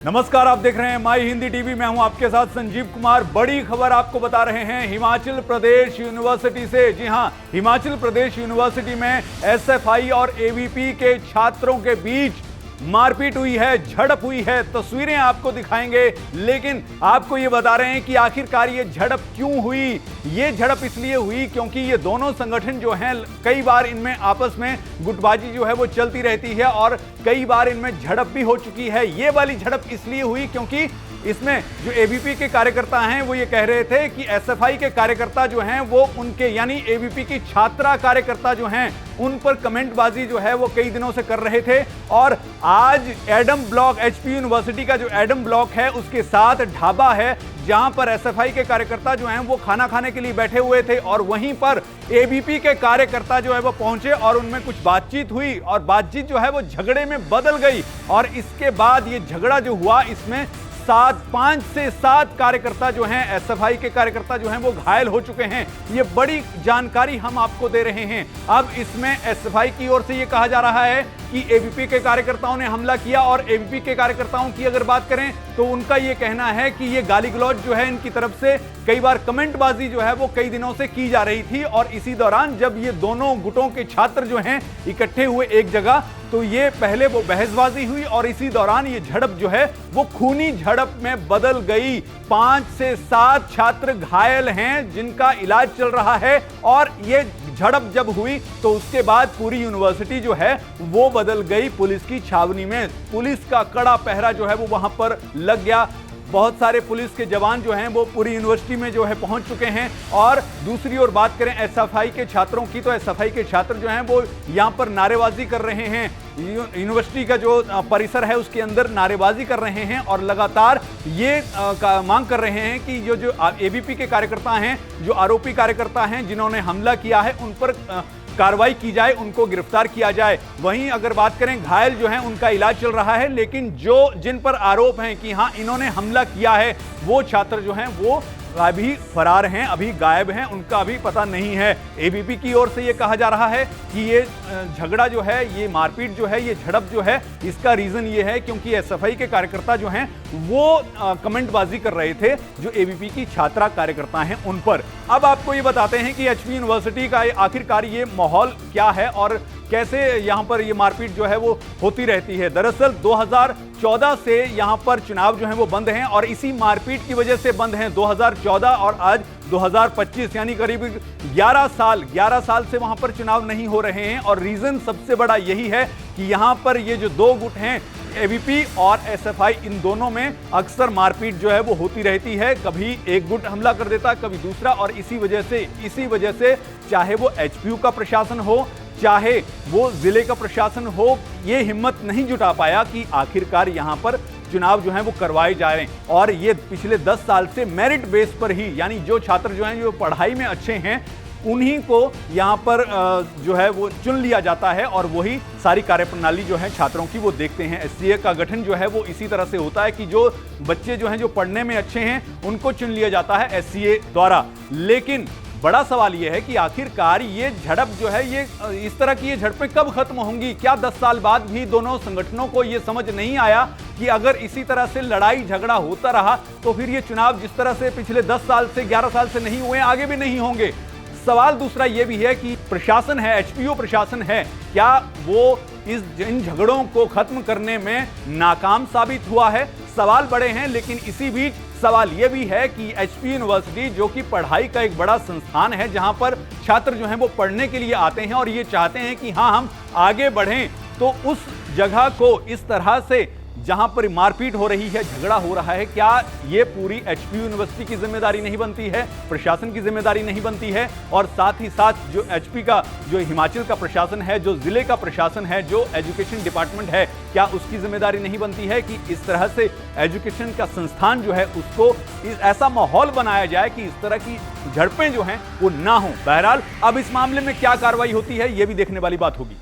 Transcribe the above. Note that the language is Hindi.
नमस्कार, आप देख रहे हैं माई हिंदी टीवी। मैं हूं आपके साथ संजीव कुमार। बड़ी खबर आपको बता रहे हैं हिमाचल प्रदेश यूनिवर्सिटी से। जी हां, हिमाचल प्रदेश यूनिवर्सिटी में एसएफआई और एबीपी के छात्रों के बीच मारपीट हुई है, झड़प हुई है। तस्वीरें आपको दिखाएंगे, लेकिन आपको ये बता रहे हैं कि आखिरकार ये झड़प क्यों हुई। ये झड़प इसलिए हुई क्योंकि ये दोनों संगठन जो हैं, कई बार इनमें आपस में गुटबाजी जो है वो चलती रहती है और कई बार इनमें झड़प भी हो चुकी है। ये वाली झड़प इसलिए हुई क्योंकि इसमें जो एबीपी के कार्यकर्ता हैं वो ये कह रहे थे कि एसएफआई के कार्यकर्ता जो हैं वो उनके यानी एबीपी की छात्रा कार्यकर्ता जो हैं उन पर कमेंटबाजी जो है वो कई दिनों से कर रहे थे। और आज एडम ब्लॉक, एचपी यूनिवर्सिटी का जो एडम ब्लॉक है उसके साथ ढाबा है जहां पर एसएफआई के कार्यकर्ता जो हैं वो खाना खाने के लिए बैठे हुए थे और वहीं पर एबीपी के कार्यकर्ता जो है वो पहुंचे और उनमें कुछ बातचीत हुई और बातचीत जो है वो झगड़े में बदल गई। और इसके बाद ये झगड़ा जो हुआ, इसमें 5 से 7 कार्यकर्ता जो हैं, एसएफआई के कार्यकर्ता जो हैं वो घायल हो चुके हैं। ये बड़ी जानकारी हम आपको दे रहे हैं। अब इसमें एसएफआई की ओर से ये कहा जा रहा है कि एबीपी के कार्यकर्ताओं ने हमला किया, और एबीपी के कार्यकर्ताओं की अगर बात करें तो उनका ये कहना है कि ये गाली गलौज जो है इनकी तरफ से कई बार कमेंटबाजी जो है वो कई दिनों से की जा रही थी। और इसी दौरान जब ये दोनों गुटों के छात्र जो हैं इकट्ठे हुए एक जगह, तो ये पहले वो बहसबाजी हुई और इसी दौरान ये झड़प जो है वो खूनी झड़प में बदल गई। 5 से 7 छात्र घायल हैं जिनका इलाज चल रहा है। और ये झड़प जब हुई तो उसके बाद पूरी यूनिवर्सिटी जो है वो बदल गई पुलिस की छावनी में। पुलिस का कड़ा पहरा जो है वो वहां पर लग गया। बहुत सारे पुलिस के जवान जो हैं वो पूरी यूनिवर्सिटी में जो है पहुंच चुके हैं। और दूसरी ओर बात करें एसएफआई के छात्रों की, तो एसएफआई के छात्र जो हैं वो यहां पर नारेबाजी कर रहे हैं। यूनिवर्सिटी का जो परिसर है उसके अंदर नारेबाजी कर रहे हैं और लगातार ये मांग कर रहे हैं कि जो एबीपी के कार्यकर्ता हैं, जो आरोपी कार्यकर्ता हैं जिन्होंने हमला किया है, उन पर कार्रवाई की जाए, उनको गिरफ्तार किया जाए। वहीं अगर बात करें घायल जो हैं उनका इलाज चल रहा है, लेकिन जिन पर आरोप हैं कि हां इन्होंने हमला किया है, वो छात्र जो हैं वो अभी फरार हैं, अभी गायब हैं, उनका अभी पता नहीं है। एबीपी की ओर से ये कहा जा रहा है कि ये झगड़ा जो है, ये मारपीट जो है, ये झड़प जो है, इसका रीजन ये है क्योंकि एसएफआई के कार्यकर्ता जो हैं वो कमेंटबाजी कर रहे थे जो एबीपी की छात्रा कार्यकर्ता हैं उन पर। अब आपको ये बताते हैं कि एचपी यूनिवर्सिटी का आखिरकार ये माहौल क्या है और कैसे यहां पर ये मारपीट जो है वो होती रहती है। दरअसल 2014 से यहां पर चुनाव जो है वो बंद हैं और इसी मारपीट की वजह से बंद हैं। 2014 और आज 2025 यानी करीब 11 साल से वहां पर चुनाव नहीं हो रहे हैं। और रीजन सबसे बड़ा यही है कि यहां पर ये जो दो गुट हैं, एबीपी और एसएफआई, इन दोनों में अक्सर मारपीट जो है वो होती रहती है। कभी एक गुट हमला कर देता, कभी दूसरा। और इसी वजह से चाहे वो एचपीयू का प्रशासन हो, चाहे वो जिले का प्रशासन हो, ये हिम्मत नहीं जुटा पाया कि आखिरकार यहां पर चुनाव जो है वो करवाए जा रहे हैं। और ये पिछले 10 साल से मेरिट बेस पर ही, यानी जो छात्र जो हैं जो पढ़ाई में अच्छे हैं उन्हीं को यहाँ पर जो है वो चुन लिया जाता है और वही सारी कार्यप्रणाली जो है छात्रों की वो देखते हैं। एससीए का गठन जो है वो इसी तरह से होता है कि जो बच्चे जो हैं जो पढ़ने में अच्छे हैं उनको चुन लिया जाता है एससीए द्वारा। लेकिन बड़ा सवाल यह है कि आखिरकार ये झड़प जो है, ये इस तरह की ये झड़पें कब खत्म होंगी? क्या 10 साल बाद भी दोनों संगठनों को ये समझ नहीं आया कि अगर इसी तरह से लड़ाई झगड़ा होता रहा तो फिर ये चुनाव जिस तरह से पिछले 10 साल से 11 साल से नहीं हुए, आगे भी नहीं होंगे? सवाल दूसरा ये भी है कि प्रशासन है, एचपीयू प्रशासन है, क्या वो इन झगड़ों को खत्म करने में नाकाम साबित हुआ है? सवाल बड़े हैं। लेकिन इसी बीच सवाल यह भी है कि एचपी यूनिवर्सिटी, जो कि पढ़ाई का एक बड़ा संस्थान है, जहां पर छात्र जो हैं वो पढ़ने के लिए आते हैं और ये चाहते हैं कि हां हम आगे बढ़ें, तो उस जगह को इस तरह से जहां पर मारपीट हो रही है, झगड़ा हो रहा है, क्या ये पूरी एचपी यूनिवर्सिटी की जिम्मेदारी नहीं बनती है, प्रशासन की जिम्मेदारी नहीं बनती है? और साथ ही साथ जो एचपी का, जो हिमाचल का प्रशासन है, जो जिले का प्रशासन है, जो एजुकेशन डिपार्टमेंट है, क्या उसकी जिम्मेदारी नहीं बनती है कि इस तरह से एजुकेशन का संस्थान जो है उसको ऐसा माहौल बनाया जाए कि इस तरह की झड़पें जो हैं वो ना हो? बहरहाल अब इस मामले में क्या कार्रवाई होती है ये भी देखने वाली बात होगी।